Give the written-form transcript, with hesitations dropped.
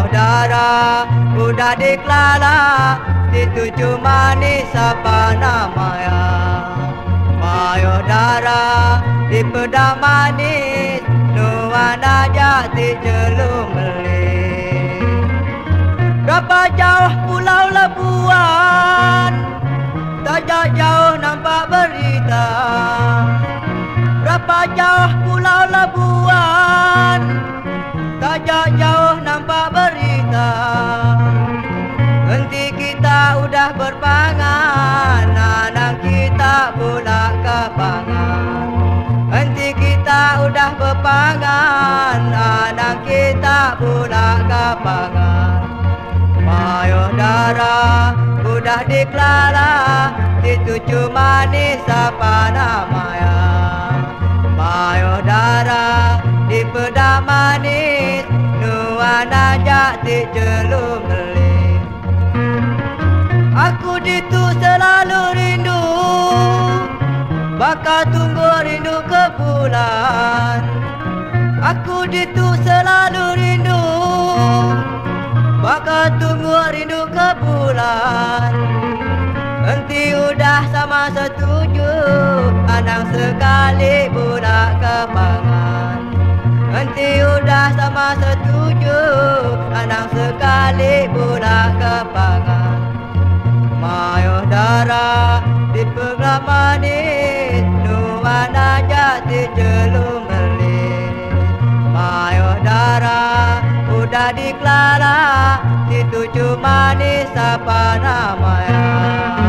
Mayodara udah diklara di tujuh manis apa namanya. Mayodara di pedang manis nuana jati jelum beli. Berapa jauh pulau Labuan, tak jauh nampak berita. Berapa jauh pulau Labuan, tak jauh nampak berita. Nanti kita udah berpangan, anak kita pula kepangan. Nanti kita udah berpangan, anak kita pula kepangan. Mayodara udah diklara di tujuh manis apa namanya. Mayodara di pedang manis nuana jati jelum beli. Aku ditu selalu rindu, bakal tunggu rindu ke bulan. Aku ditu selalu rindu, bakal tunggu rindu ke bulan. Nanti udah sama setuju, anak sekali pula kepangan. Nanti udah sama setuju, anak sekali pula kepangan. Mayodara di pedang manis nuana jati jelum beli. Mayodara udah diklara di tujuh manis apa namanya.